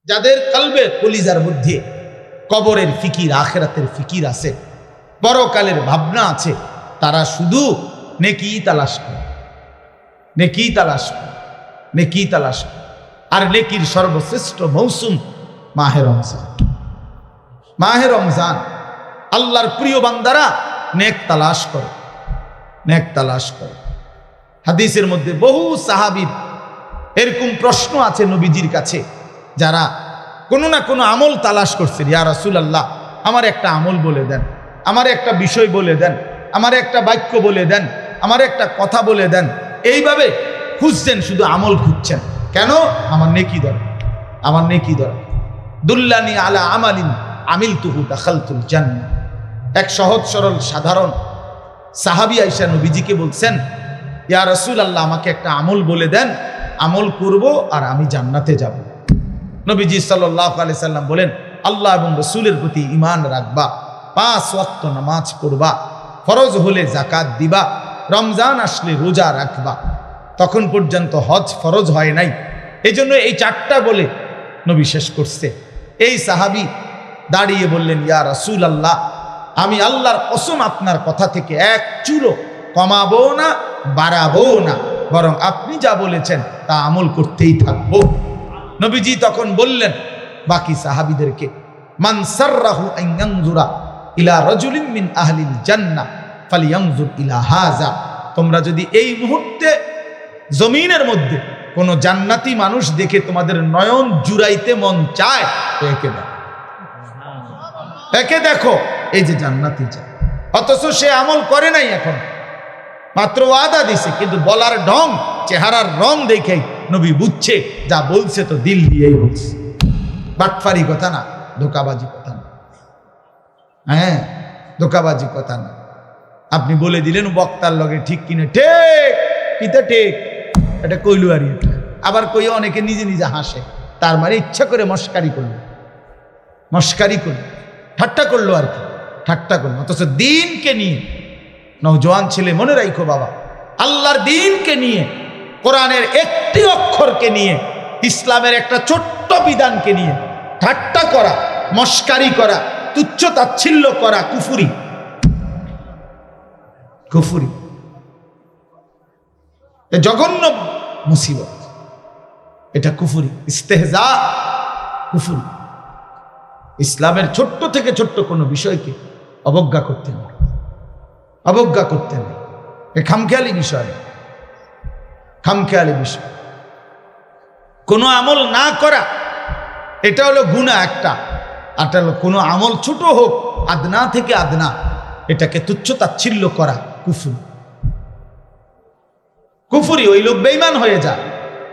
যাদের কলবে কলিজার মধ্যে কবরের ফিকির, আখিরাতের ফিকির আছে, পরকালের ভাবনা আছে, তারা শুধু নেকি তালাশ করে, নেকি তালাশ করে, নেকি তালাশ করে। আর নেকির সর্বশ্রেষ্ঠ মৌসুম মাহে রমজান। মাহে রমজান আল্লাহর প্রিয় বান্দারা নেক তালাশ করে, নেক তালাশ করে। হাদিসের মধ্যে বহু সাহাবীর এরকম প্রশ্ন আছে নবীজির কাছে, যারা কোনো না কোনো আমল তালাশ করছে। ইয়া রাসূলুল্লাহ, আমার একটা আমল বলে দেন, আমার একটা বিষয় বলে দেন, আমার একটা বাক্য বলে দেন, আমার একটা কথা বলে দেন। এইভাবে খুঁজছেন, শুধু আমল খুঁজছেন। কেন? আমার নেকি দরকার, আমার নেকি দরকার। দুল্লানি আলা আমালিন আমিলতুহু দাখালতুল জান্নাহ। এক সহজ সরল সাধারণ সাহাবী আয়েশা নবীজিকে বলছেন, ইয়া রাসূলুল্লাহ, আমাকে একটা আমল বলে দেন, আমল করব আর আমি জান্নাতে যাব। নবীজি সাল্লাল্লাহু আলাইহি সাল্লাম বলেন, আল্লাহ এবং রাসূলের প্রতি ঈমান রাখবা, 5 ওয়াক্ত নামাজ পড়বা, ফরজ হলে যাকাত দিবা, রমজান আসলে রোজা রাখবা। তখন পর্যন্ত হজ ফরজ হয় নাই, এজন্য এই 4টা বলে নবী শেষ করছে। এই সাহাবী দাঁড়িয়ে বললেন, ইয়া রাসূলুল্লাহ, আমি আল্লাহর কসম আপনার কথা থেকে এক চুলো কমাবো না, বাড়াবো না, বরং আপনি যা বলেছেন তা আমল করতেই থাকবো। নবীজি তখন বললেন বাকি সাহাবীদেরকে, মান সাররাহু আন ইয়ানজুরা ইলা রাজুলিন মিন আহলিল জান্নাহ ফালইয়ানজুর ইলা হাযা। তোমরা যদি এই মুহূর্তে জমিনের মধ্যে কোনো জান্নাতি মানুষ দেখে তোমাদের নয়ন জুড়াইতে মন চায়, একে দেখো, একে দেখো, এই যে জান্নাতি চায়। অথচ সে আমল করে নাই, এখন মাত্র ওয়াদা দিছে, কিন্তু বলার ঢং, চেহারার রং দেখেই নবী বুঝছে যা বলছে তো দিল দিয়েই বলছে। বাটফারি কথা না, ধোকাবাজি কথা না। হ্যাঁ, ধোকাবাজি কথা না। আপনি বলে দিলেন বক্তার লগে ঠিক কিনে, ঠিক কিতা ঠিক, এটা কইলু আর আবার কই অনেকে নিজে নিজে হাসে, তার মানে ইচ্ছা করে মস্কারি করলো, মস্কারি করলো, ঠাট্টা করলো আর কি, ঠাট্টা করলো। অথচ দিনকে নিয়ে, নওজোয়ান ছেলে মনে রাখো বাবা, আল্লাহর দিনকে নিয়ে, কোরআনের একটি অক্ষরকে নিয়ে, ইসলামের একটা ছোট্ট বিধানকে নিয়ে ঠাট্টা করা, মস্কারি করা, তুচ্ছ তাচ্ছিল্য করা কুফরি, কুফরি, জঘন্য মুসিবত, এটা কুফরি, ইস্তেহজা, কুফরি। ইসলামের ছোট্ট থেকে ছোট্ট কোনো বিষয়কে অবজ্ঞা করতে নেই, অবজ্ঞা করতে নেই। এ খামখেয়ালি বিষয়, খামখেয়ালি বিষয়। কোনো আমল না করা, এটা হলো গুনাহ একটা, আর এটা হলো কোনো আমল ছোট হোক, আদনা থেকে আদনা, এটাকে তুচ্ছ তাচ্ছিল্য করা কুফরি, কুফরি। ওই লোক বেঈমান হয়ে যায়।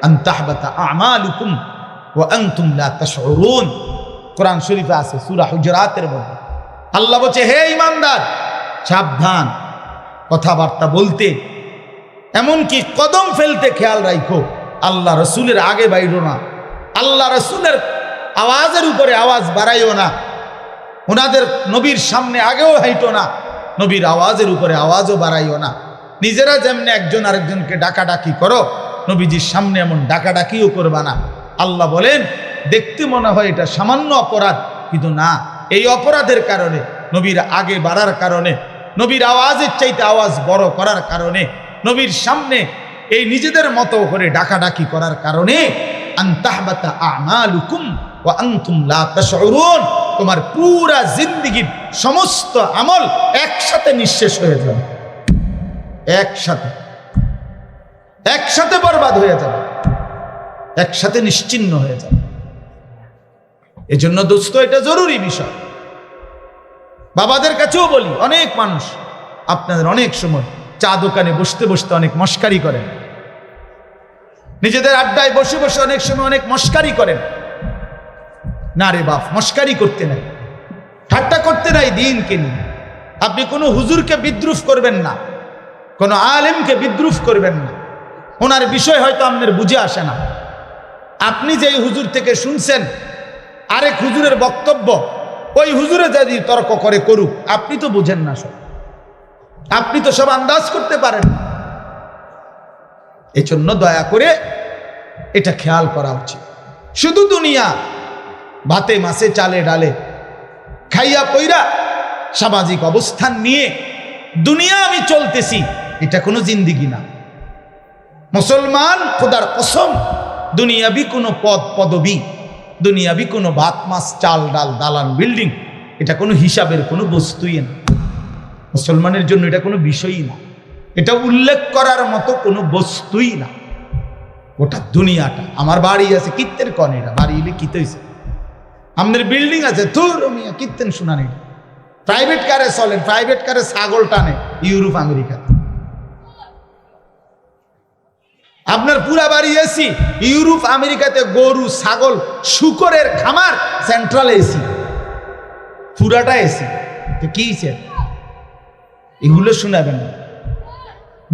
আন তাহবাতা আমালুকুম ওয়া আনতুম লা তাশউরুন, কোরআন শরীফে আছে সূরা হুজুরাতের মধ্যে। আল্লাহ বলছে, হে ঈমানদার, সাবধান কথাবার্তা বলতে, এমনকি কদম ফেলতে খেয়াল রাখো। আল্লাহ রসুলের আগে বাইরো না, আল্লাহ রসুলের আওয়াজের উপরে আওয়াজ বাড়াইও না, ওনাদের নবীর সামনে আগেও হাইটো না, নবীর আওয়াজের উপরে আওয়াজও বাড়াইও না। নিজেরা যেমনি একজন আরেকজনকে ডাকাডাকি করো, নবীজির সামনে এমন ডাকাডাকিও করবা না। আল্লাহ বলেন, দেখতে মনে হয় এটা সামান্য অপরাধ, কিন্তু না, এই অপরাধের কারণে, নবীর আগে বাড়ার কারণে, নবীর আওয়াজের চাইতে আওয়াজ বড় করার কারণে, নবীর সামনে এই নিজেদের মতো করে ডাকাডাকি করার কারণে, আন তাহবাতা আমালুকুম ওয়া আনতুম লা তাশউরুন, তোমার পুরা জিন্দেগীর সমস্ত আমল একসাথে নিঃশেষ হয়ে যাবে, একসাথে, একসাথে বরবাদ হয়ে যাবে, একসাথে নিশ্চিহ্ন হয়ে যাবে। এজন্য দোস্ত, এটা জরুরি বিষয়। বাবাদের কাছেও বলি, অনেক মানুষ আপনাদের অনেক সময় চা দোকানে বসতে বসতে অনেক মস্কারি করেন, নিজেদের আড্ডায় বসে বসে অনেক সময় অনেক মস্কারি করেন। না রে বাপ, মস্কারি করতে নাই, ঠাট্টা করতে নাই দিনকে নিয়ে। আপনি কোনো হুজুরকে বিদ্রুপ করবেন না, কোনো আলেমকে বিদ্রুপ করবেন না। ওনার বিষয় হয়তো আপনার বুঝে আসে না। আপনি যেই হুজুর থেকে শুনছেন আরেক হুজুরের বক্তব্য, ওই হুজুরে যদি তর্ক করে করুক, আপনি তো বুঝেন না সব, আপনি তো সব আন্দাজ করতে পারেন না। এজন্য দয়া করে এটা খেয়াল করা উচিত। শুধু দুনিয়া, ভাতে মাছে চালে ডালে খাইয়া পইরা সামাজিক অবস্থান নিয়ে দুনিয়া আমি চলতেছি, এটা কোনো জিন্দিগি না। মুসলমান খোদার কসম, দুনিয়াবি কোনো পদ পদবি, দুনিয়াবি কোনো ভাত মাছ চাল ডাল দালান বিল্ডিং, এটা কোনো হিসাবের কোনো বস্তুই না। মুসলমানের জন্য এটা কোনো বিষয়ই না, এটা উল্লেখ করার মতো কোনো বস্তুই না। গোটা দুনিয়াটা, আমার বাড়ি আছে কীর্তের কনে, এটা বাড়ি এলে কিতে হয়েছে, আমাদের বিল্ডিং আছে তোর মিয়া কীর্তেন শোনা নেই, প্রাইভেট কারে চলেন, প্রাইভেট কারে ছাগল টানে ইউরোপ আমেরিকাতে। আপনার পুরা বাড়ি এসি, ইউরোপ আমেরিকাতে গরু ছাগল শুকরের খামার, সেন্ট্রাল এসি, পুরাটা এসি। তো কি এগুলো শোনাবেন না।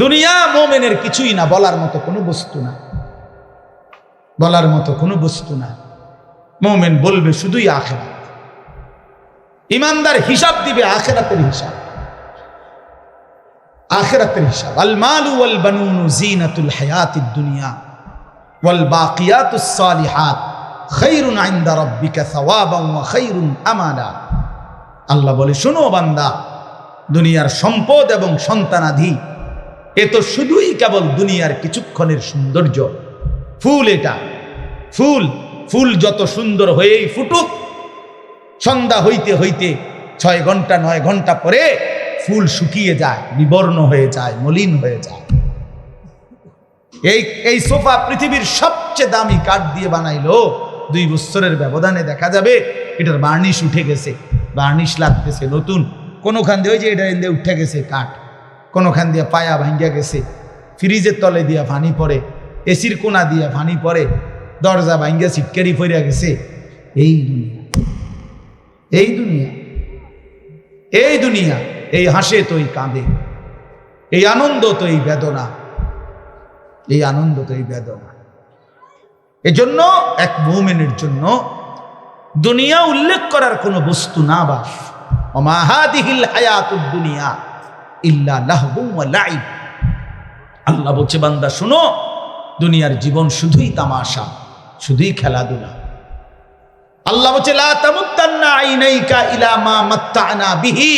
দুনিয়া মোমেনের কিছুই না, বলার মতো কোনো বস্তু না, বলার মতো কোনো বস্তু না। মোমেন বলবে শুধুই আখিরাত। ইমানদার হিসাব দিবে আখিরাতের হিসাব, আখিরাতের হিসাব। আল মালু ওয়াল বানুনু জিনাতুল হায়াতিদ দুনিয়া ওয়াল বাকিয়াতুস সালিহাত খায়রুন ইনদা রাব্বিকা সাওয়াবান ওয়া খায়রুন আমালা। আল্লাহ বলে, শোনো বান্দা, দুনিয়ার সম্পদ এবং সন্তানাধি এ তো শুধুই কেবল দুনিয়ার কিছুক্ষণের সৌন্দর্য। ফুল এটা, ফুল, ফুল যত সুন্দর হয়েই ফুটুক, সন্ধ্যা হইতে হইতে 6 ঘন্টা 9 ঘন্টা পরে ফুল শুকিয়ে যায়, বিবর্ণ হয়ে যায়, মলিন হয়ে যায়। এই সোফা পৃথিবীর সবচেয়ে দামি কাঠ দিয়ে বানাইলো, 2 বছরের ব্যবধানে দেখা যাবে এটার বার্নিশ উঠে গেছে, বার্নিশ লাগতেছে নতুন। কোনোখান দিয়ে ওই যে এটা উঠে গেছে কাঠ, কোনোখান দিয়ে পায়া ভাঙ্গিয়া গেছে, ফ্রিজের তলে দিয়া পানি পড়ে, এসির কোনা দিয়া পানি পড়ে, দরজা ভাঙ্গিয়া সিটকারি পড়িয়া গেছে। এই দুনিয়া, এই দুনিয়া, এই দুনিয়া, এই হাসে তো এই কাঁদে, এই আনন্দ তো এই বেদনা, এই আনন্দ তো এই বেদনা। এজন্য এক মুমিনের জন্য দুনিয়া উল্লেখ করার কোনো বস্তু না। বাস ওমা হাদিহিল হায়াতুদ দুনিয়া ইল্লা লাহবু ওয়া লাইব। আল্লাহ বলছে, বান্দা শুনো, দুনিয়ার জীবন শুধুই তামাশা, শুধুই খেলাধুলা। আল্লাহ বলছে, লা তামুত্তান্না আইনাইকা ইলা মা মাত্তা'না বিহি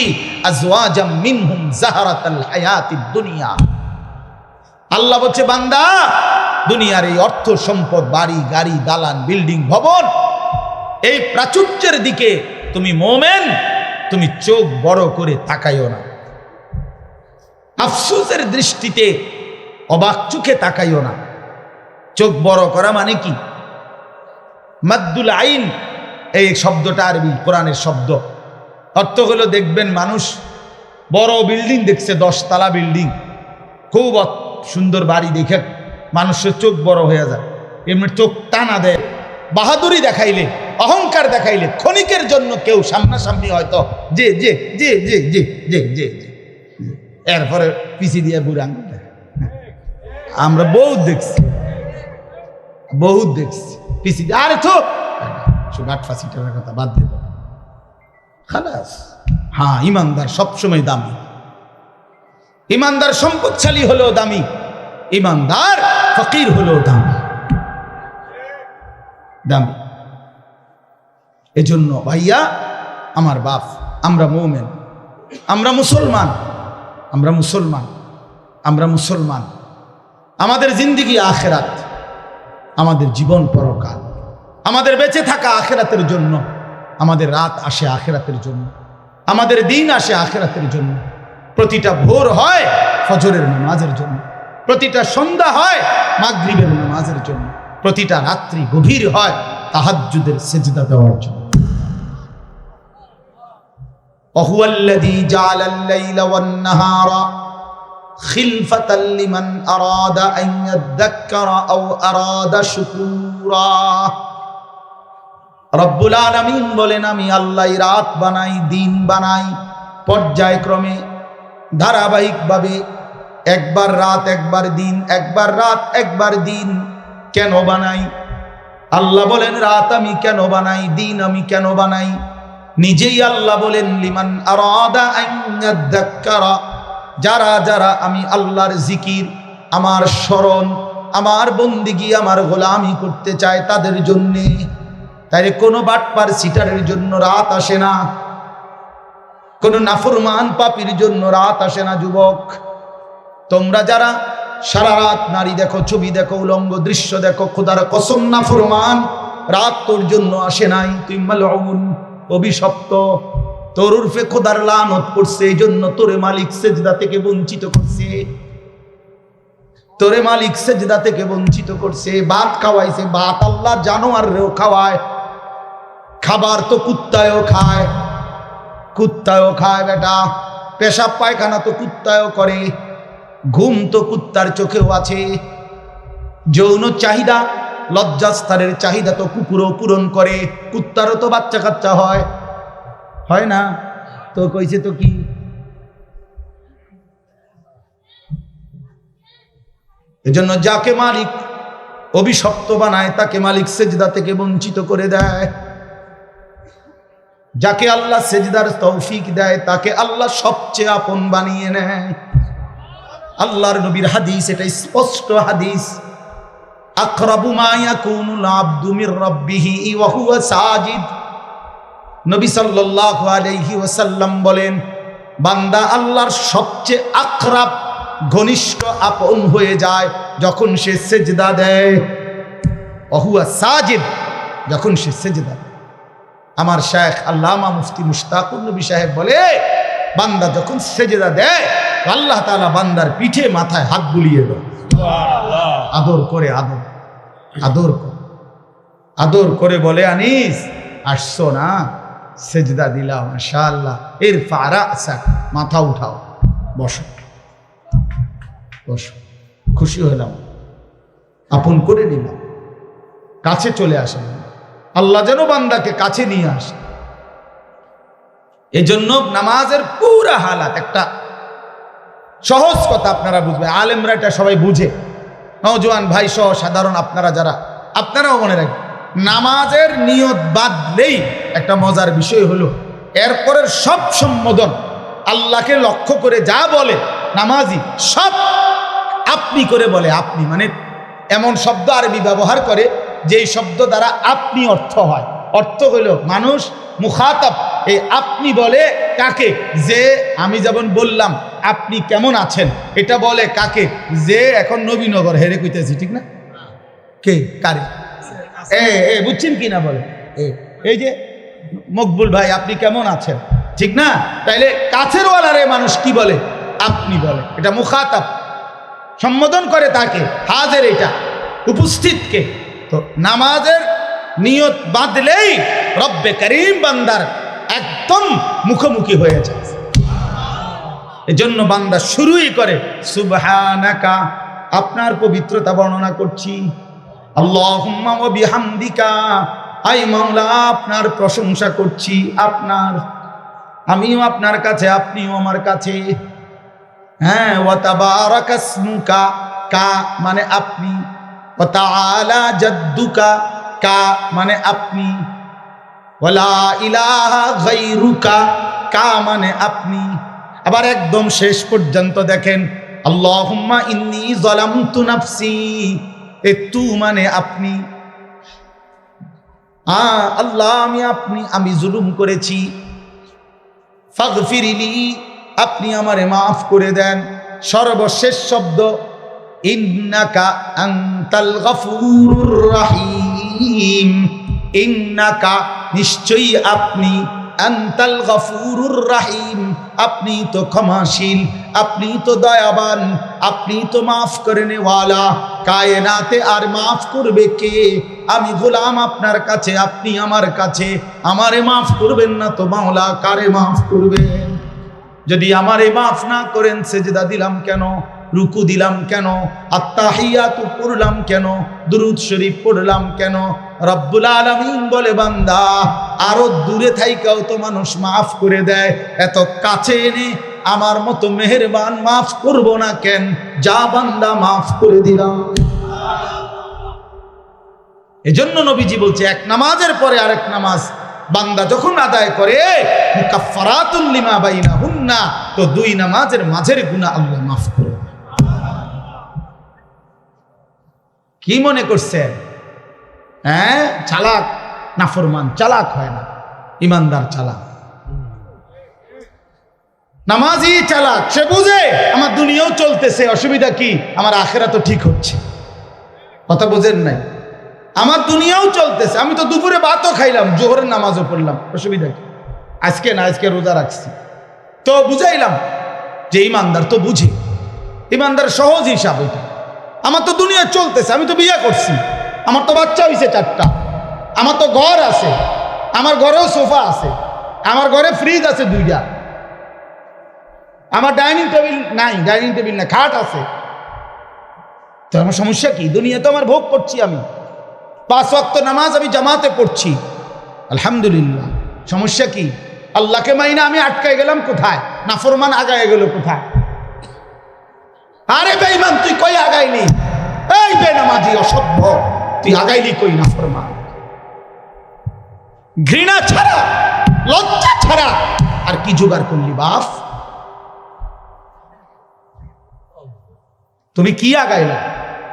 আজওয়াজাম মিনহুম যাহরাতাল হায়াতিদ দুনিয়া। আল্লাহ বলছে, বান্দা দুনিয়ার এই অর্থ সম্পদ, বাড়ি গাড়ি দালান বিল্ডিং ভবন, এই প্রাচুর্যের দিকে তুমি মোমেন, তুমি চোখ বড় করে তাকাইও না, আফসোসের দৃষ্টিতে অবাক চোখে তাকাইও না। চোখ বড় করা মানে কি? মাদ্দুল আইন, এই শব্দটা আরবি কোরআনের শব্দ। অর্থ হলো, দেখবেন মানুষ বড় বিল্ডিং দেখছে, 10 তলা বিল্ডিং, খুব সুন্দর বাড়ি দেখে মানুষের চোখ বড় হয়ে যায়। এমনি চোখ টানা দেয়, বাহাদুরি দেখাইলে, অহংকার দেখাইলে, ক্ষণিকের জন্য কেউ সামনাসামনি হয়তো যে যে যে যে যে যে যে এরপরে পিছি দিয়ে বুড়াং। আমরা বহুত দেখছি, বহুত দেখছি পিছি দিয়ে, আরে তো গাট ফাঁসিটার কথা বাদ দেব খালাস। হ্যাঁ, ইমানদার সবসময় দামি, ইমানদার সম্পদশালী হলেও দামি, ইমানদার ফকির হলেও দামি, দামি। এজন্য ভাইয়া আমার বাপ, আমরা মুমিন, আমরা মুসলমান, আমরা মুসলমান, আমরা মুসলমান। আমাদের জিন্দেগি আখিরাত, আমাদের জীবন পরকাল, আমাদের বেঁচে থাকা আখিরাতের জন্য, আমাদের রাত আসে আখিরাতের জন্য, আমাদের দিন আসে আখিরাতের জন্য। প্রতিটা ভোর হয় ফজরের নামাজের জন্য, প্রতিটা সন্ধ্যা হয় মাগরিবের নামাজের জন্য, প্রতিটা রাত্রি গভীর হয় তাহাজ্জুদের সিজদা দেওয়ার জন্য। ওয়াহুয়াল্লাযী জাআলাল লাইলা ওয়ান নাহারা খিলফাতাল লিমান আরাদা আন ইয়াযাক্কারা আও আরাদা শুকুরা। রব্বুল আলামিন বলেন, আমি আল্লাহ রাত বানাই, দিন বানাই, পর্যায়ক্রমে ধারাবাহিকভাবে, একবার রাত একবার দিন, একবার রাত একবার দিন। কেন বানাই? আল্লাহ বলেন, রাত আমি কেন বানাই, দিন আমি কেন বানাই? নিজেই আল্লাহ বলেন, লিমান আরাদা আন ইয়াযাক্কারা, যারা যারা আমি আল্লাহর জিকির, আমার স্মরণ, আমার বন্দিগি, আমার গোলামি করতে চায় তাদের জন্যে। তাই কোনো বাটপার সিটারের জন্য রাত আসে না, কোনো নাফরমান পাপীর জন্য রাত আসে না। যুবক, তোমরা যারা সারা রাত নারী দেখো, ছবি দেখো, উলঙ্গ দৃশ্য দেখো, খোদার কসম নাফরমান, রাত তোর জন্য আসে নাই। তুই মালউন, অভিশপ্ত, তোর উর্ফে খোদার লানত পড়ছে, এই জন্য তোরে মালিক সেজদা থেকে বঞ্চিত করছে, তোরে মালিক সেজদা থেকে বঞ্চিত করছে। ভাত খাওয়াইছে, ভাত আল্লাহ জানোয়ারেও খাওয়ায়, খাবার তো কুত্তায়ও খায়, কুত্তায়ও খায় বেটা, পেশাব পায়খানা তো কুত্তায়ও করে, ঘুম তো কুত্তার চোখেও আছে, যৌন চাহিদা লজ্জাস্থানের চাহিদা তো কুকুরও পূরণ করে, কুত্তারও তো বাচ্চা কাচ্চা হয়, হয় না? তো কইছে তো কি, এজন্য যাকে মালিক অভিশপ্ত বানায় তাকে মালিক সেজদা থেকে বঞ্চিত করে দেয়। যাকে আল্লাহ সেজদার তৌফিক দেয় তাকে আল্লাহ সবচেয়ে আপন বানিয়ে নেয়। আল্লাহর নবীর হাদিস, এটা স্পষ্ট হাদিস, আকরাবু মা ইয়াকুনুল আবদু মির রাব্বিহি ওয়া হুয়া সাজিদ। নবী সাল্লাল্লাহু আলাইহি ওয়াসাল্লাম বলেন, বান্দা আল্লাহর সবচেয়ে আকরাব, ঘনিষ্ঠ, আপন হয়ে যায় যখন সে সেজদা দেয়। ওয়া হুয়া সাজিদ, যখন সে সেজদা দেয়। আমার শায়েখ আল্লামা মুফতি মুশতাকুর নবী সাহেব বলে, বান্দা যখন সেজদা দেয় আল্লাহ তাআলা বান্দার পিঠে মাথায় হাত বুলিয়ে দেয়, আদর করে, আদর আদর করে, আদর করে বলে, আনিস আসছো না, সেজদা দিলাম, মাশাআল্লাহ, ইরফা রাসাক, মাথা উঠাও, বসো বসো, খুশি হলাম, আপন করে নিলাম, কাছে চলে আসেন। আল্লাহ যেন বান্দাকে কাছে নিয়ে আসে। এজন্য নামাজের পুরা হালাত, একটা সহজ কথা আপনারা বুঝবেন, আলেমরা এটা সবাই বুঝে, নওজোয়ান ভাই সহ সাধারণ আপনারা যারা, আপনারাও মনে রাখবেন, নামাজের নিয়ত বাদলেই একটা মজার বিষয় হলো এরপরের সব সম্বোধন আল্লাহকে লক্ষ্য করে যা বলে নামাজি, সব আপনি করে বলে। আপনি মানে এমন শব্দ আরবি ব্যবহার করে যেই শব্দ দ্বারা আপনি অর্থ হয়। অর্থ হইল মানুষ মুখাতাব, এই আপনি বলে কাকে? যে আমি যেমন বললাম আপনি কেমন আছেন, এটা বলে কাকে? যে এখন নবীনগর হেরে কইতেছি, ঠিক না? কে কারে? বুঝছেন কি না? বলে এই যে মকবুল ভাই আপনি কেমন আছেন, ঠিক না? তাইলে কাছের ওয়ালারে মানুষ কি বলে? আপনি বলে। এটা মুখাতাব, সম্বোধন করে তাকে, হাজের, এটা উপস্থিতকে। তো নামাজের নিয়ত বাঁধলেই রব্বে করিম বান্দার একদম মুখোমুখি হয়ে যায়। এজন্য বান্দা শুরুই করে সুবহানাকা, আপনার পবিত্রতা বর্ণনা করছি, আল্লাহুম্মা ওয়া বিহামদিকা, আই মাওলা আপনার প্রশংসা করছি, আপনার, আমিও আপনার কাছে, আপনিও আমার কাছে। হ্যাঁ, ওয়া তাবারাকা ইসমুকা, কা মানে আপনি, ওয়া তাআলা জাদ্দুকা, কা মানে আপনি, ওয়ালা ইলাহা গায়রুকা, কা মানে আপনি। আবার একদম শেষ পর্যন্ত দেখেন, আল্লাহুম্মা ইন্নী যালামতু নাফসি, এ তু মানে আপনি, আল্লাহ আমি জুলুম করেছি, ফাগফিরলি, আপনি আমারে মাফ করে দেন। সর্বশেষ শব্দ ইন্নাকা আনতাল গফুরুর রহিম, ইন্নাকা নিশ্চয়ই আপনি, আনতাল গফুরুর রহিম আপনি তো ক্ষমাশীল, আপনি তো দয়াবান, আপনি তো মাফ করেনেওয়ালা। কায়নাতে আর মাফ করবে কে? আমি গোলাম আপনার কাছে, আপনি আমার কাছে, আমারে মাফ করবেন না তো মাওলা কারে মাফ করবেন? যদি আমারে মাফ না করেন সেজদা দিলাম কেন, রুকু দিলাম কেন, আত্তাহিয়াতু পড়লাম কেন, দুরূদ শরীফ পড়লাম কেন? রব্বুল আলামিন বলে, বান্দা আরো দূরে থাইকাও তো মানুষ মাফ করে দেয়, এত কাছে এনে আমার মতো মেহেরবান মাফ করব না কেন? যা বান্দা মাফ করে দিলাম। এজন্য নবীজি বলছে, এক নামাজের পরে আরেক নামাজ বান্দা যখন আদায় করে, মুকাফফারাতুল লিমা বাইনাহুন্না, তো দুই নামাজের মাঝের গুনাহ আল্লাহ মাফ করে। কি মনে করছেন? হ্যাঁ, চালাক নাফরমান চালাক হয় না, ইমানদার চালাক। নামাজি চালাক, সে বুঝে আমার দুনিয়াও চলতেছে, অসুবিধা কি, আমার আখেরাতও ঠিক হচ্ছে। কথা বুঝেন নাই? আমার দুনিয়াও চলতেছে, আমি তো দুপুরে ভাতও খাইলাম, জোহরের নামাজও পড়লাম, অসুবিধা কি? আজকে না, আজকে রোজা রাখছি, তো বুঝাইলাম যে ইমানদার তো বুঝে, ইমানদার সহজ হিসাব এটা। আমার তো দুনিয়া চলতেছে, আমি তো বিয়ে করছি, আমার তো বাচ্চা হয়েছে 4টা, আমার তো ঘর আছে, আমার ঘরেও সোফা আছে, আমার ঘরে ফ্রিজ আছে 2টা, আমার ডাইনিং টেবিল নাই, ডাইনিং টেবিল না, খাট আছে। তো আমার সমস্যা কি? দুনিয়া তো আমার ভোগ করছি, আমি 5 ওয়াক্ত নামাজ আমি জামাতে পড়ছি, আলহামদুলিল্লাহ। সমস্যা কি? আল্লাহকে মাইনা আমি আটকায় গেলাম কোথায়? নাফরমান আগায় গেল কোথায়? আরে বেঈমান, তুই কই আগাইলি? এই বেনামাজি অসভ্য, তুই আগাইলি কই? নাফরমান। ঘৃণা ছাড়া, লজ্জা ছাড়া আর কি জোগাড় করলি বাপ? তুমি কি আগাইলা?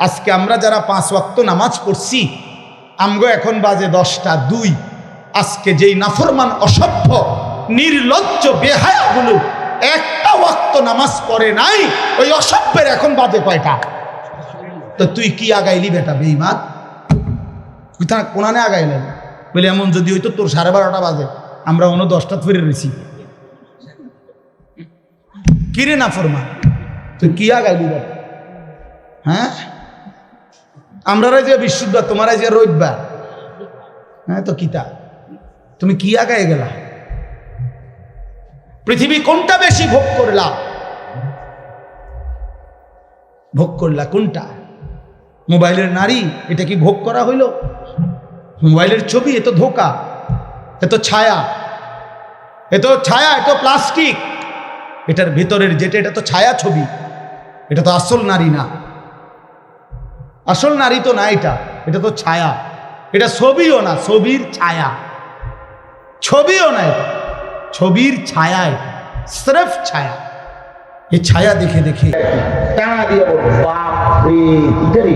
আজকে আমরা যারা 5 ওয়াক্ত নামাজ পড়ছি, আমগো এখন বাজে 10টা 2। আজকে যেই নাফরমান অসভ্য নির্লজ্জ বেহায়াগুলো একটা ওয়াক্ত নামাজ পড়ে নাই, ওই অসভ্যের এখন বাজে কয়টা? তো তুই কি আগাইলি বেটা বেঈমান? কোথায় কোনানে আগাইলেন? বলে এমন যদি হইতো তোর 12:30 বাজে, আমরা অন্য 10টা ফিরে রয়েছি। কিরে নাফরমান, তুই কি আগাইলি বেটা? হ্যাঁ, আমরা যে বৃহস্পতিবার, তোমার যে রবিবার, হ্যাঁ তো কিতা, তুমি কি আগায় গেলা? পৃথিবী কোনটা বেশি ভোগ করলা? ভোগ করলা কোনটা? মোবাইলের নারী, এটা কি ভোগ করা হইল? মোবাইলের ছবি, এ তো ধোকা, এ তো ছায়া, এ তো ছায়া, এ তো প্লাস্টিক, এটার ভেতরের যেটা, এটা তো ছায়া ছবি, এটা তো আসল নারী না। আসল নারী তো না, এটা তো ছায়া, এটা ছবিও না, ছবির ছায়া। ছবিও না, এটা ছবির ছায়া, এটা স্রেফ ছায়া। এই ছায়া দেখে দেখে টানা দিয়ে বলবো বাপ রে,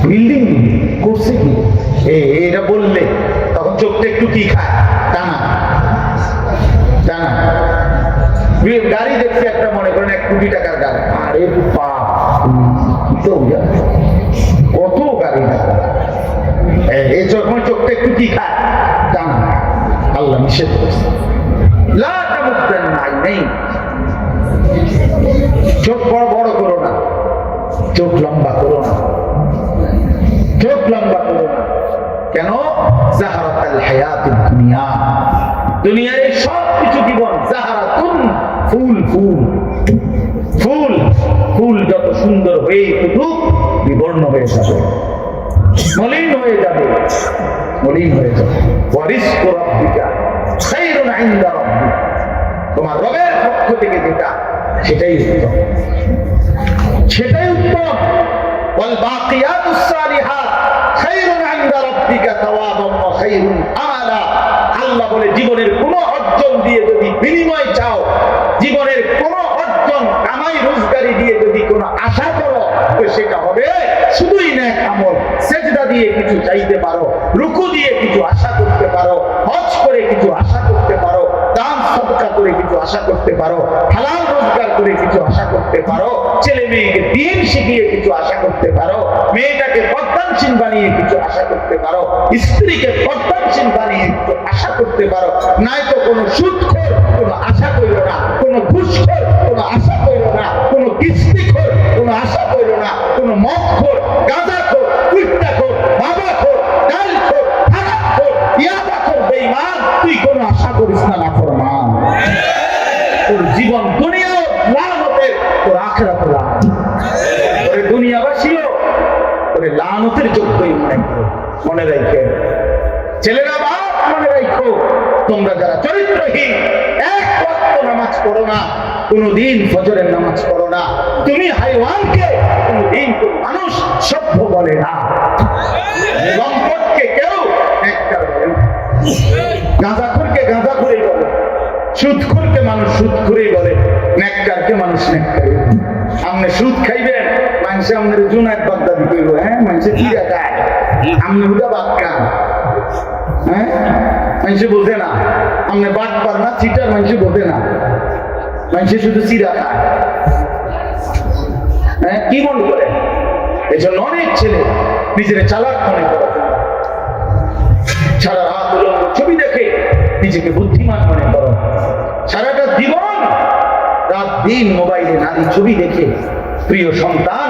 বিল্ডিং করছে কি এটা বললে তখন চোখটা একটু কি খায়, টানা টানা। গাড়ি দেখছি একটা, মনে করেন 1 কোটি টাকার গাড়ি, আরে বাপ, কত গাড়ি না, এই যখন চোখটা একটু কি খায়, টানা। আল্লাহ নিষেধ করছে, নেই চোখ বড় বড় করো না, চোখ লম্বা করো না, চোখ লম্বা করো না। কেন? জাহারাতুল হায়াতুদ দুনিয়া, দুনিয়ার সব কিছু জীবন জাহারাতুন, ফুল ফুল ফুল ফুল, যত সুন্দর হয়ে ফুটুক বিবর্ণ হয়ে যাবে, মলিন হয়ে যাবে, মলিন হয়ে যাবে। ওয়ারিজকু রাব্বিকা খায়রুন ইনদা রাব্বিক, তোমার রবের পক্ষ থেকে যেটা, সেটাই উত্তম, সেটাই উত্তম। ওয়াল বাকিয়াতুস সালিহাত খায়রুন ইনদা রাব্বিকা সাওয়াবান ওয়া খায়রুন আমালা। আল্লাহ বলে, জীবনের কোন অর্জন দিয়ে যদি বিনিময় চাও, জীবনের কোন অর্জন কামাই রোজগারি দিয়ে যদি কোনো আশা করো, তো সেটা হবে শুধুই নেক আমল। সেজদা দিয়ে কিছু চাইতে পারো, রুকু দিয়ে কিছু আশা করতে পারো, হজ করে কিছু আশা করতে পারো, দান সদকা করে কিছু আশা করতে পারো, হালাল রোজগার করে কিছু আশা করতে পারো, ছেলে মেয়েকে দ্বীন শিখিয়ে কিছু আশা করতে পারো, মেয়েটাকে পর্দানশীল বানিয়ে কিছু আশা করতে পারো, স্ত্রীকে পর্দানশীল বানিয়ে কিছু আশা করতে পারো। নাই তো কোনো সুদখোর কোনো আশা করিল না, কোনো ঘুষখোর কোনো আশা করিল না, কোনো কিস্তিখোর কোনো আশা করিল না, কোনো মদখোর, গাঁজাখোর, কুইট্টাখোর, বাবাখোর, ডালখোর, হারামখোর, ইয়াবাখোর বেঈমান, তুই কোনো আশা করিস না নাফরমান। তোর জীবন দুনিয়াও লানতের, তোর আখিরাতও লানত। তোর দুনিয়াবাসীও তোর লানতের যোগ্যই মনে করো, মনে রাখে। ছেলেরা বাপ, মনে রাখো, তোমরা যারা চরিত্রহীন, 1 ওয়াক্ত নামাজ পড়ো না, কোনদিন ফজরের নামাজ পড়ো না, তুমি হাইওয়ানকে কোনদিন কোন মানুষ সভ্য বলে না। লম্পটকে কেউ নেককার বলে না, গাঁজাখোরকে গাঁজাখোরই বলে, সুদখোরকে মানুষ সুদখোরই বলে, নেককারকে মানুষ নেককারই বলে। আপনি সুদ খাইবেন, মানুষে আপনার জুনায়েদ বাগদাদি কইব, হ্যাঁ মানুষে কি দেখায়, আপনি হুদা বাক্কা হ্যাঁ, মানুষে বোঝে না আপনি বাট পার না চিটার, মানুষে বোঝে না, মানুষে শুধু চিরা খায়। হ্যাঁ, কি মনে করে? এই জন্য অনেক ছেলে নিজের চালাক মনে করে, সারা রাত উলঙ্গ ছবি দেখে নিজেকে বুদ্ধিমান মনে করো, সারাটা জীবন রাত দিন মোবাইলে নারী ছবি দেখে প্রিয় সন্তান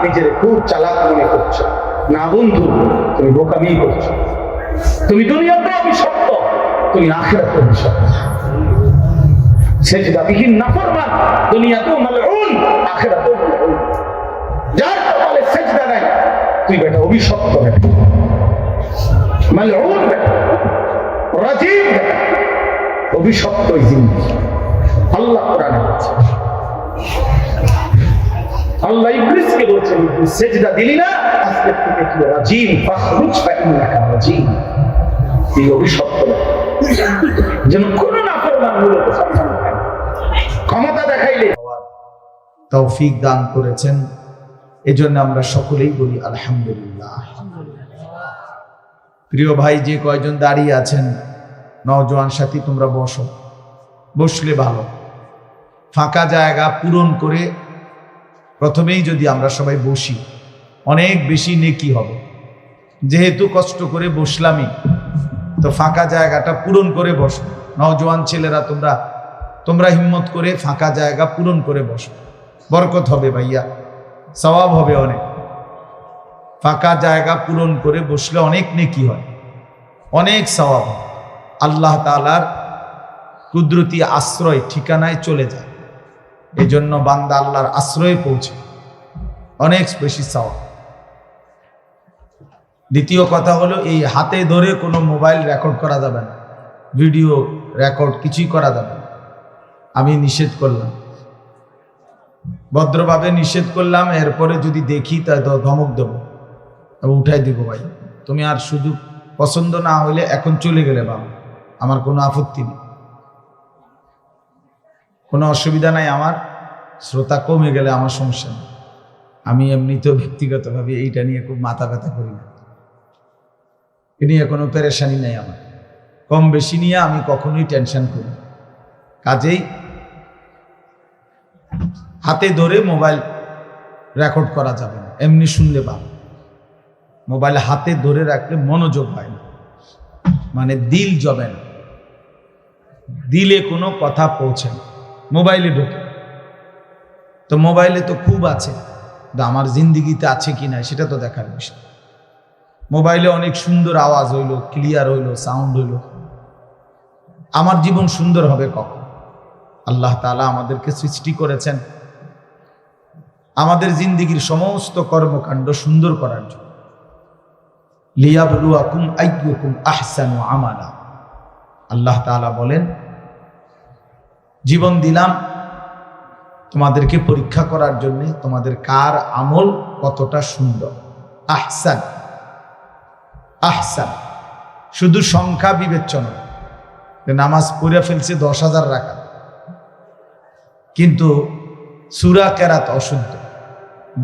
নিজের খুব চালাক মনে করছো। না বন্ধু, তুমি বোকামি করছো। তুমি দুনিয়াতে অভিশপ্ত, তুমি আখিরাতে অভিশপ্ত। সেজদাবিহীন নাফরমান দুনিয়াতেও মালউন, আখিরাতেও মালউন। যার কপালে সেজদা নাই, তুই বেটা অভিশপ্ত বেটা, মালউন বেটা, রাজিম বেটা, অভিশপ্ত জিনিস। আল্লাহ কোরআনে বলছে, আল্লাহ ইবলিসকে বলছেন, তুই সেজদা দিলি না, আজকে থেকে তুই রাজিম, ফাখরুজ ফাইন্নাকা রাজিম। এই অভিশপ্ত যেন কোন নাফরমান মূলত ক্ষমতা দেখাইলে তৌফিক দান করেছেন। এজন্য আমরা সকলেই বলি আলহামদুলিল্লাহ। প্রিয় ভাই, যে কয়জন দাঁড়িয়ে আছেন নওজোয়ান সাথী, তোমরা বসো, বসলে ভালো। ফাঁকা জায়গা পূরণ করে প্রথমেই যদি আমরা সবাই বসি, অনেক বেশি নেকি হবে। যেহেতু কষ্ট করে বসলামই, তো ফাঁকা জায়গাটা পূরণ করে বসো। নওজোয়ান ছেলেরা তোমরা হিম্মত করে ফাঁকা জায়গা পূরণ করে বসো, বরকত হবে ভাইয়া, সওয়াব হবে অনেক। ফাঁকা জায়গা পূরণ করে বসলে অনেক নেকি হয়, অনেক সওয়াব হয়। আল্লাহ তাআলার কুদরতি আশ্রয় ঠিকানায় চলে যায়। এই জন্য বান্দা আল্লাহর আশ্রয়ে পৌঁছে, অনেক বেশি সওয়াব। দ্বিতীয় কথা হলো, এই হাতে ধরে কোনো মোবাইল রেকর্ড করা যাবে না, ভিডিও রেকর্ড কিছুই করা যাবে না। আমি নিষেধ করলাম, ভদ্রভাবে নিষেধ করলাম। এরপরে যদি দেখি তাই তো ধমক দেবো, উঠাই দিব, ভাই তুমি আর শুধু পছন্দ না হইলে এখন চলে গেলে বাবা, আমার কোনো আপত্তি নেই, কোনো অসুবিধা নাই। আমার শ্রোতা কমে গেলে আমার সমস্যা নেই। আমি এমনিতেও ব্যক্তিগতভাবে এইটা নিয়ে খুব মাথা ব্যথা করি না, এ নিয়ে কোনো পেরেশানি নেই আমার। কম বেশি নিয়ে আমি কখনোই টেনশন করি। কাজেই হাতে ধরে মোবাইল রেকর্ড করা যাবে না, এমনি শুনলে পাবে। মোবাইল হাতে ধরে রাখলে মনোযোগ হয় না, মানে দিল জবে না, দিলে কোনো কথা পৌঁছে না, মোবাইলে ঢোকে। তো মোবাইলে তো খুব আছে, আমার জিন্দিগিতে আছে কি না সেটা তো দেখার বিষয়। মোবাইলে অনেক সুন্দর আওয়াজ হইল, ক্লিয়ার হইল, সাউন্ড হইল, আমার জীবন সুন্দর হবে কখন? আল্লাহ তাআলা আমাদেরকে সৃষ্টি করেছেন আমাদের জিন্দিগির সমস্ত কর্মকাণ্ড সুন্দর করার জন্য। লিয়াবলুয়াকুম আইয়ুকুম আহসানু আমালা। আল্লাহ তাআলা বলেন, জীবন দিলাম তোমাদেরকে পরীক্ষা করার জন্য, তোমাদের কার আমল কতটা সুন্দর। আহসান, আহসান শুধু সংখ্যা বিবেচনা, নামাজ পড়ে ফেলছে 10,000 রাকাত, কিন্তু সূরা কেরাত অশুদ্ধ,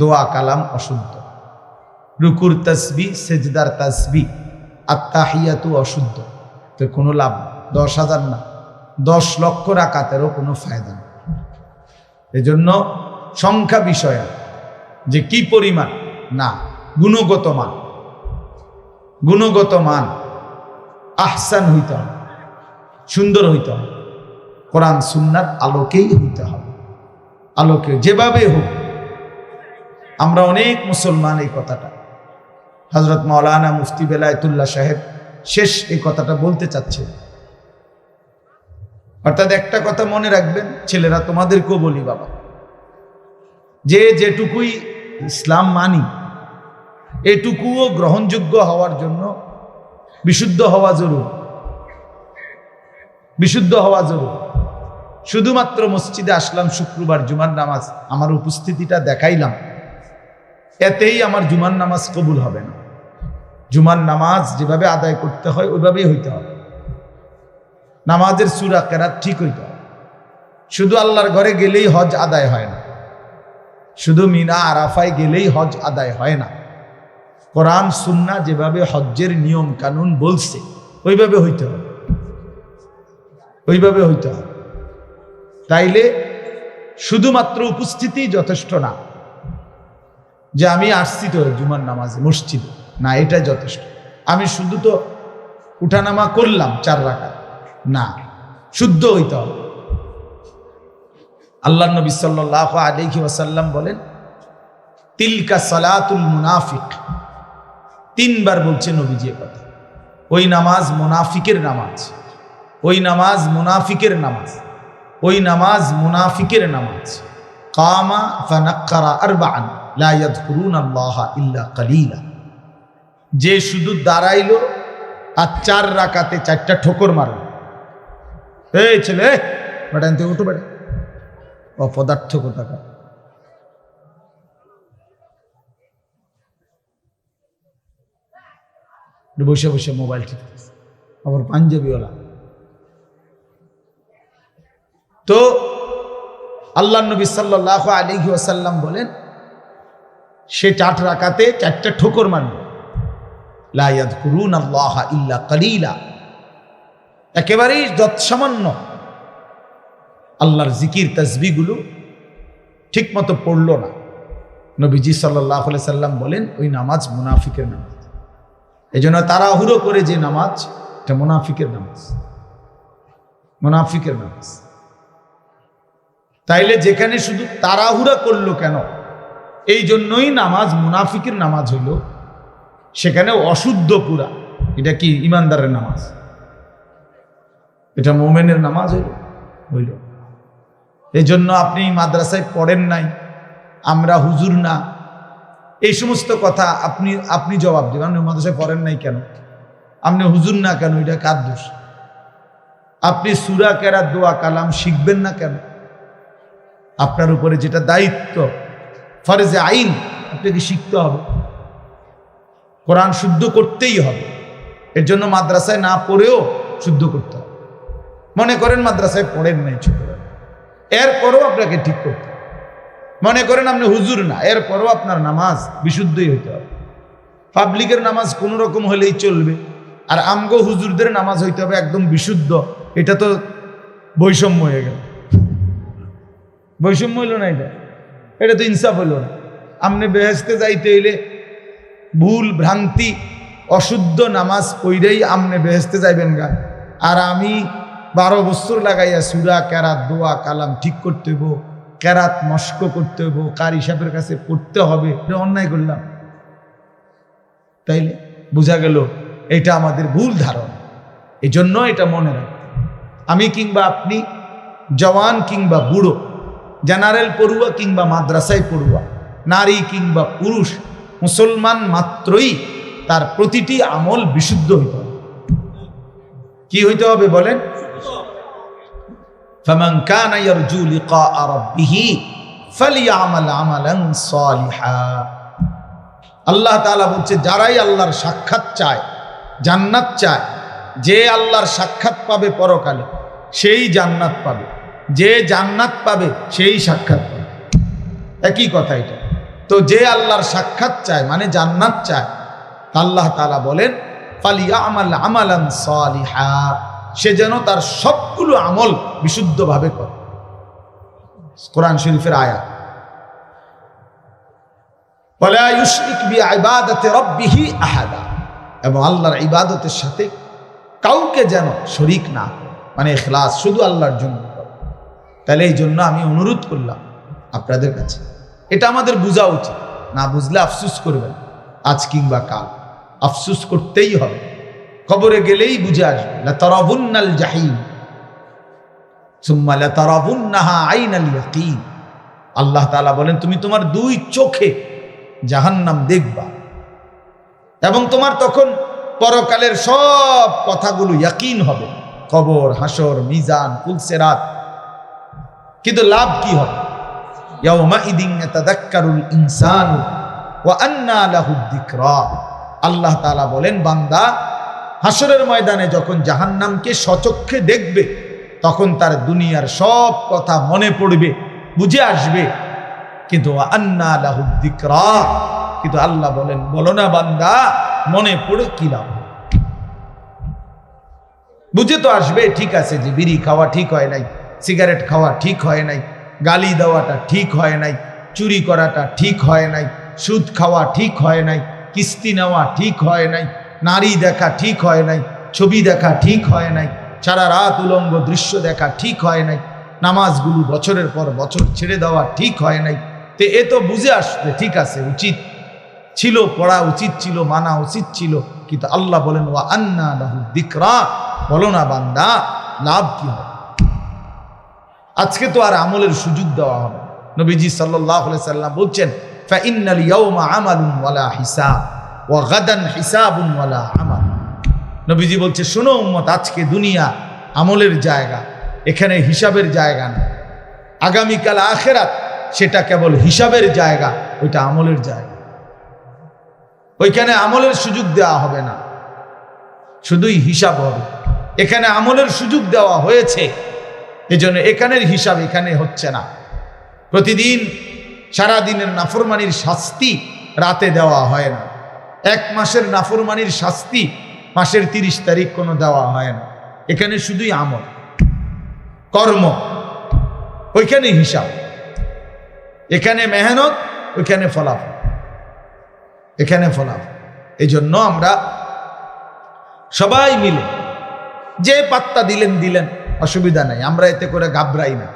দোয়া কালাম অশুদ্ধ, রুকুর তাসবিহ, সেজদার তাসবিহ, আত্তাহিয়াতু অশুদ্ধ, তো কোনো লাভ নেই। 10,000 না, 10 লক্ষ রাকাতেরও কোনো ফায়দা নেই। এজন্য সংখ্যা বিষয় যে কি পরিমাণ না, গুণগত মান, গুণগত মান আহসান হইতে হবে, সুন্দর হইতে হবে, কোরআন সুন্নাত আলোকেই হইতে হবে, আলোকে যেভাবে হোক। আমরা অনেক মুসলমান এই কথাটা, হযরত মাওলানা মুফতি বেলায়েতুল্লাহ সাহেব শেষ এই কথাটা বলতে চাচ্ছে। অর্থাৎ একটা কথা মনে রাখবেন ছেলেরা, তোমাদেরকেও বলি বাবা, যে যেটুকুই ইসলাম মানি এটুকুও গ্রহণযোগ্য হওয়ার জন্য বিশুদ্ধ হওয়া জরুরি, বিশুদ্ধ হওয়া জরুরি। শুধুমাত্র মসজিদে আসলাম শুক্রবার জুমার নামাজ, আমার উপস্থিতিটা দেখাইলাম, এতেই আমার জুমার নামাজ কবুল হবে না। জুমার নামাজ যেভাবে আদায় করতে হয় ওইভাবেই হইতে হবে, নামাজের সূরা কেরাত ঠিক হইতে হবে। শুধু আল্লাহর ঘরে গেলেই হজ আদায় হয় না, শুধু মিনা আরাফায় গেলেই হজ আদায় হয় না। কোরআন সুন্নাহ যেভাবে হজ্জের নিয়ম কানুন বলছে ওইভাবে হইতে হবে, ওইভাবে হইতে হবে। তাইলে শুধুমাত্র উপস্থিতি যথেষ্ট না, যে আমি আসছি তো জুমার নামাজে মসজিদে, না এটা যথেষ্ট। আমি শুধু তো উঠানামা করলাম 4 রাকাত, না, শুদ্ধ হইতে হবে। আল্লাহ নবী সাল্লাল্লাহু আলাইহি ওয়াসাল্লাম বলেন, তিলকা সালাতুল মুনাফিক। 3 বার বলছে নবীজি কথা। ওই নামাজ মুনাফিকের নামাজ, ওই নামাজ মুনাফিকের নামাজ, ওই নামাজ মুনাফিকের নামাজ। কামা ফানাক্কারা আরবাআন লা ইয়াযকুরুনাল্লাহা ইল্লা কালিলা। যে শুধু দাঁড়াইলো আর 4 রাকাতে 4টা ঠোকর মারল। এই ছেলে বেটা এনতে উঠো বেটা, অপদার্থ কোথাকার। বসে বসে মোবাইল টিপতেছে, আবার পাঞ্জাবিওয়ালা। তো আল্লাহ নবী সাল্লাল্লাহু আলাইহি ওয়াসাল্লাম বলেন, সে 4 রাকাতে 4টা ঠোকর মারল। লা ইয়াযকুরুনাল্লাহা ইল্লা কালিলা, একেবারেই যৎসামান্য আল্লাহর জিকির তাসবিহগুলো ঠিক মতো পড়ল না। নবীজি সাল্লাল্লাহু আলাইহি সাল্লাম বলেন, ওই নামাজ মুনাফিকের নামাজ। এজন্য তাড়াহুড়ো করে যে নামাজ, এটা মুনাফিকের নামাজ, মুনাফিকের নামাজ। তাইলে যেখানে শুধু তাড়াহুড়া করলো কেন, এই জন্যই নামাজ মুনাফিকের নামাজ হইল। সেখানে অশুদ্ধ পুরা, এটা কি ইমানদারের নামাজ? এটা মোমেনের নামাজ হইল। এই জন্য আপনি মাদ্রাসায় পড়েন নাই, আমরা হুজুর না, এই সমস্ত কথা আপনি জবাব দেবেন। আপনি মাদ্রাসায় পড়েন নাই কেন, আপনি হুজুর না কেন, এটা কার দোষ? আপনি সূরা কেরাত দোয়া কালাম শিখবেন না কেন? আপনার উপরে যেটা দায়িত্ব, ফরজে আইন, আপনাকে শিখতে হবে। কোরআন শুদ্ধ করতেই হবে। এর জন্য মাদ্রাসায় না পড়েও শুদ্ধ করতে হবে। মনে করেন মাদ্রাসায় পড়েন নাই ছোটবেলা, এরপরও আপনাকে ঠিক করতে হবে। মনে করেন আপনি হুজুর না, এরপরও আপনার নামাজ বিশুদ্ধই হইতে হবে। পাবলিকের নামাজ কোনো রকম হলেই চলবে, আর আমগো হুজুরদের নামাজ হইতে হবে একদম বিশুদ্ধ। এটা তো বৈষম্য হয়ে গেল। বৈষম্য হইল না, এটা তো ইনসাফ হইল না। আপনি বেহেশতে যাইতে হইলে ভুল ভ্রান্তি অশুদ্ধ নামাজ পইরেই আপনি বেহেশতে যাইবেন গা, আর আমি 12 বছর লাগাইয়া সূরা কেরাত দোয়া কালাম ঠিক করতে হইব, কেরাত মস্ক করতে হইব, কারি সাহেবের কাছে পড়তে হবে, এটা অন্যায় করলাম। তাইলে বোঝা গেল এটা আমাদের ভুল ধারণা। এই জন্য এটা মনে রাখতে, আমি কিংবা আপনি, জওয়ান কিংবা বুড়ো, জেনারেল পড়ুয়া কিংবা মাদ্রাসায় পড়ুয়া, নারী কিংবা পুরুষ, মুসলমান মাত্রই তার প্রতিটি আমল বিশুদ্ধ হইতে হবে। কি হইতে হবে বলেন? ফামান কানা ইয়ারজু লিকা রাব্বিহি ফালইআমাল আমালান সালিহা। আল্লাহ তাআলা বলছে, যারাই আল্লাহর সাক্ষাৎ চায়, জান্নাত চায়, যে আল্লাহর সাক্ষাৎ পাবে পরকালে সেই জান্নাত পাবে, যে জান্নাত পাবে সেই সাক্ষাৎ পাবে। একই কথা এটা। তো যে আল্লাহর সাক্ষাৎ চায় মানে জান্নাত চায়, আল্লাহ তাআলা বলেন ফালিয়ামাল আমালান সালিহা, সে যেন তার সবগুলো আমল বিশুদ্ধভাবে করে। কোরআন শরীফের আয়াত। ওয়ালা ইউশরিক বিইবাদাতি রাব্বিহি আহাদা, এবং আল্লাহর ইবাদতের সাথে কাউকে যেন শরীক না, মানে ইখলাস, শুধু আল্লাহর জন্য। তাহলে এই জন্য আমি অনুরোধ করলাম আপনাদের কাছে, এটা আমাদের বোঝা উচিত। না বুঝলে আফসোস করবেন, আজ কিংবা কাল আফসোস করতেই হবে। কবরে গেলেই বুঝে আসবে। লাতারাবুন্নাল জাহিম সুম্মা লাতারাবুন্নাহা আইনাল ইয়াকিন। আল্লাহ তাআলা বলেন, তুমি তোমার 2 চোখে জাহান্নাম দেখবা, এবং তোমার তখন পরকালের সব কথাগুলো ইয়াকিন হবে, কবর, হাসর, মিজান, পুলসিরাত। কিন্তু লাভ কি হবে? ইয়াউমাইদিন ইয়াতাযাক্কারুল ইনসানু ওয়া আন্না লাহুদ যিকরা। আল্লাহ তাআলা বলেন, বান্দা হাসরের ময়দানে যখন জাহান্নামকে সচক্ষে দেখবে, তখন তার দুনিয়ার সব কথা মনে পড়বে, বুঝে আসবে। কিন্তু ওয়া আন্না লাহুদ যিকরা, কিন্তু আল্লাহ বলেন, বলো না বান্দা, মনে পড়ে কি লাভ? বুঝে তো আসবে, ঠিক আছে যে বিড়ি খাওয়া ঠিক হয় নাই, সিগারেট খাওয়া ঠিক হয় নাই, গালি দেওয়াটা ঠিক হয় নাই, চুরি করাটা ঠিক হয় নাই, সুদ খাওয়া ঠিক হয় নাই, কিস্তি নেওয়া ঠিক হয় নাই, নারী দেখা ঠিক হয় নাই, ছবি দেখা ঠিক হয় নাই, সারা রাত উলঙ্গ দৃশ্য দেখা ঠিক হয় নাই, নামাজগুলো বছরের পর বছর ছেড়ে দেওয়া ঠিক হয় নাই। তো এ তো বুঝে আসবে, ঠিক আছে, উচিত ছিল, পড়া উচিত ছিল, মানা উচিত ছিল, কিন্তু আল্লাহ বলেন ওয়া আন্না লাহু যিকরা, বলো না বান্দা লাভ কি হবে? আজকে তো আর আমলের সুযোগ দেওয়া হবে। নবীজি সাল্লাল্লাহু আলাইহি সাল্লাম বলছেন, ফা ইন্নাল ইয়াওমা আমালুন ওয়ালা হিসাব ওয়া গাদান হিসাবুন ওয়ালা আমাল। নবীজি বলছে, শোনো উম্মত, আজকে দুনিয়া আমলের জায়গা, এখানে হিসাবের জায়গা না। আগামীকাল আখিরাত, সেটা কেবল হিসাবের জায়গা, ওইটা আমলের জায়গা। ওইখানে আমলের সুযোগ দেওয়া হবে না, শুধুই হিসাব হবে। এখানে আমলের সুযোগ দেওয়া হয়েছে, এজন্য এখানের হিসাব এখানে হচ্ছে না। প্রতিদিন সারাদিনের নাফরমানির শাস্তি রাতে দেওয়া হয় না। এক মাসের নাফরমানির শাস্তি মাসের 30 তারিখ কোনো দেওয়া হয় না। এখানে শুধুই আমল, কর্ম, ওইখানে হিসাব। এখানে মেহনত, ওইখানে ফলাফল, এখানে ফলাফল। এই জন্য আমরা সবাই মিলে যে পাত্তা দিলেন, অসুবিধা নাই, আমরা এতে করে ঘাবড়াই না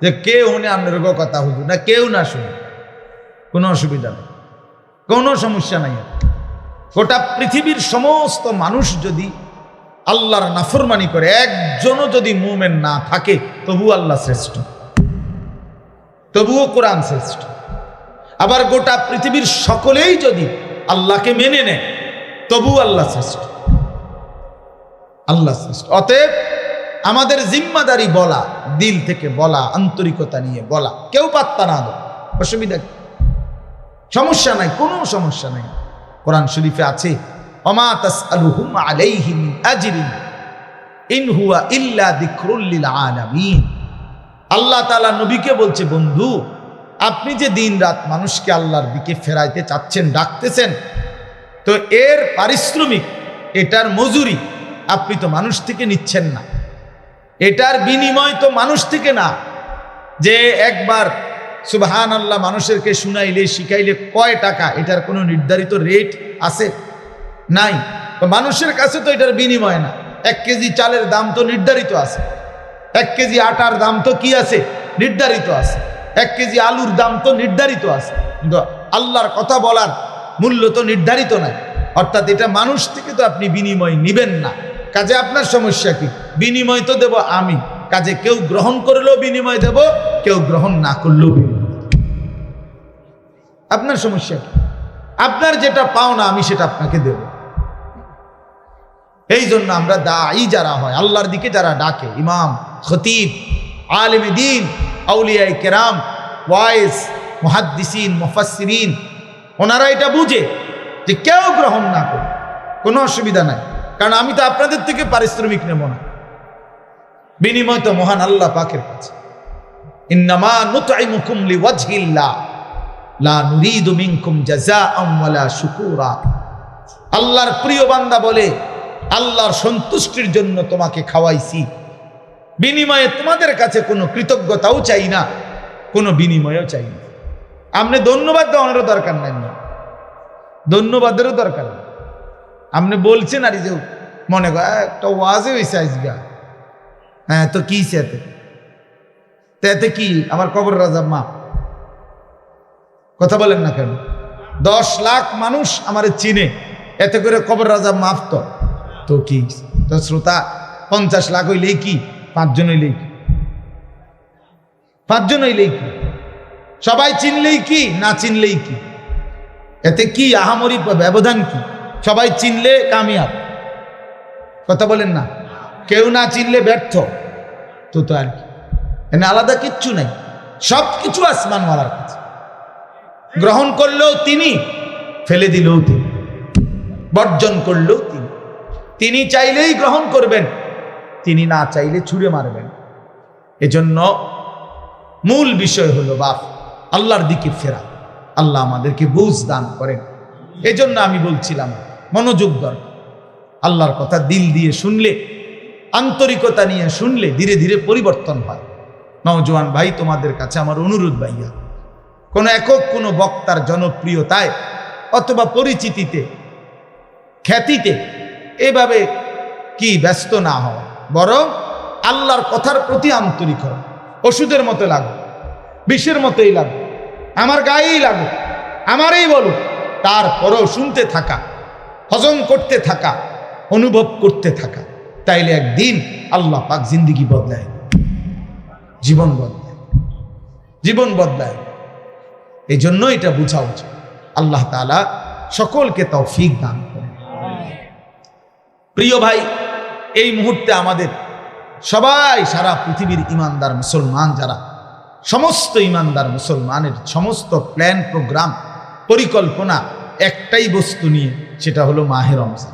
যে কেউ উনি আপনার কথা হুজুর না, কেউ না শুনে, কোনো অসুবিধা নেই, কোনো সমস্যা নাই। গোটা পৃথিবীর সমস্ত মানুষ যদি আল্লাহর নাফরমানি করে, একজনও যদি মুমিন না থাকে, তবু আল্লাহ শ্রেষ্ঠ, তবুও কোরআন শ্রেষ্ঠ। আবার গোটা পৃথিবীর সকলেই যদি আল্লাহকে মেনে নেয়, তবু আল্লাহ শ্রেষ্ঠ, আল্লাহ শ্রেষ্ঠ। অতএব আমাদের জিম্মাদারি বলা, দিল থেকে বলা, আন্তরিকতা নিয়ে বলা, কেউ পাত্তা না দেয়, অসুবিধা, সমস্যা নাই, কোনো সমস্যা নাই। কোরআন শরীফে আছে, ওমা তাসআলুহুম আলাইহি মিন আজরিন ইন হুয়া ইল্লা যিকরুল লিল আলামিন। আল্লাহ তাআলা নবীকে বলছে, বন্ধু, আপনি যে দিন রাত মানুষকে আল্লাহর দিকে ফেরাইতে চাচ্ছেন, ডাকতেছেন, তো এর পারিশ্রমিক, এটার মজুরি আপনি তো মানুষ থেকে নিচ্ছেন না, এটার বিনিময় তো মানুষ থেকে না। যে একবার সুবহানাল্লাহ মানুষেরকে শুনাইলে, শিখাইলে কয় টাকা, এটার কোনো নির্ধারিত রেট আছে? নাই। তো মানুষের কাছে তো এটার বিনিময় না। 1 কেজি চালের দাম তো নির্ধারিত আছে, 1 কেজি আটার দাম তো কি আছে? নির্ধারিত আছে, 1 কেজি আলুর দাম তো নির্ধারিত আছে, কিন্তু আল্লাহর কথা বলার মূল্য তো নির্ধারিত নাই। অর্থাৎ এটা মানুষ থেকে তো আপনি বিনিময় নিবেন না। কাজে আপনার সমস্যা কি? বিনিময় তো দেব আমি, কাজে কেউ গ্রহণ করলেও বিনিময় দেব, কেউ গ্রহণ না করলেও বিনিময়। আপনার সমস্যা কি? আপনার যেটা পাও না, আমি সেটা আপনাকে দেব। এই জন্য আমরা দাঈ যারা হয়, আল্লাহর দিকে যারা ডাকে, ইমাম, খতিব, আলেম দ্বীন, আউলিয়ায়ে কেরাম, ওয়াইজ, মুহাদ্দিসিন, মুফাসসিরিন, ওনারা এটা বুঝে যে কেউ গ্রহণ না করে কোনো অসুবিধা নাই, কারণ আমি তো আপনাদের থেকে পারিশ্রমিক নেব না, বিনিময় তো মহান আল্লাহ পাকের কাছে। ইন্নামা নুতঈমুকুম লিওয়াজহিল্লাহ লা নুরিদু মিনকুম জাযাআন ওয়ালা শুকুরা। আল্লাহর প্রিয় বান্দা বলে, আল্লাহর সন্তুষ্টির জন্য তোমাকে খাওয়াইছি, বিনিময়ে তোমাদের কাছে কোনো কৃতজ্ঞতাও চাই না, কোনো বিনিময়ও চাই না। আপনি ধন্যবাদ দেওয়ারও দরকার নাই, ধন্যবাদেরও দরকার নেই। আপনি বলছেন আর যে মনে কর একটা ওয়াজে হয়েছে আজগা, হ্যাঁ তো কি এতে কি আমার কবর রাজা মাপ, কথা বলেন না কেন? 10 লাখ মানুষ আমারে চিনে, এতে করে কবর রাজা মাফ তো কি? তো শ্রোতা 50 লাখ হইলেই কি? 5 জন হইলেই কি? 5 জন হইলেই কি? সবাই চিনলেই কি, না চিনলেই কি? এতে কি আহামরি ব্যবধান কি? সবাই চিনলে কামিয়াব, কথা বলেন না? কেউ না চিনলে ব্যর্থ, তো আর কি? এখানে আলাদা কিচ্ছু নাই, সব কিছু আসমানওয়ালার কাছে। গ্রহণ করলেও তিনি, ফেলে দিলেও তিনি, বর্জন করলেও তিনি। তিনি চাইলেই গ্রহণ করবেন, তিনি না চাইলে ছুঁড়ে মারবেন। এজন্য মূল বিষয় হলো বাপ, আল্লাহর দিকে ফেরা। আল্লাহ আমাদেরকে বুঝ দান করেন। এজন্য আমি বলছিলাম মনোযোগ দরকার। আল্লাহর কথা দিল দিয়ে শুনলে, আন্তরিকতা নিয়ে শুনলে ধীরে ধীরে পরিবর্তন হয়। নওজোয়ান ভাই, তোমাদের কাছে আমার অনুরোধ ভাইয়া, কোনো একক কোনো বক্তার জনপ্রিয়তায় অথবা পরিচিতিতে, খ্যাতিতে এভাবে কি ব্যস্ত না হওয়া, বরং আল্লাহর কথার প্রতি আন্তরিক হওয়া। ওষুধের মতো লাগবে, বিষের মতোই লাগবে, আমার গায়েই লাগবে, আমারই বলুক, তারপরেও শুনতে থাকা, হজম করতে থাকা, অনুভব করতে থাকা। তাইলে একদিন আল্লাহ পাক জিন্দিগি বদলায়, জীবন বদলায়, জীবন বদলায়। এই জন্য এটা বোঝা উচিত। আল্লাহ তাআলা সকলকে তৌফিক দান করেন। প্রিয় ভাই, এই মুহূর্তে আমাদের সবাই, সারা পৃথিবীর ইমানদার মুসলমান যারা, সমস্ত ইমানদার মুসলমানের সমস্ত প্ল্যান, প্রোগ্রাম, পরিকল্পনা একটাই বস্তু নিয়ে, সেটা হলো মাহে রমজান।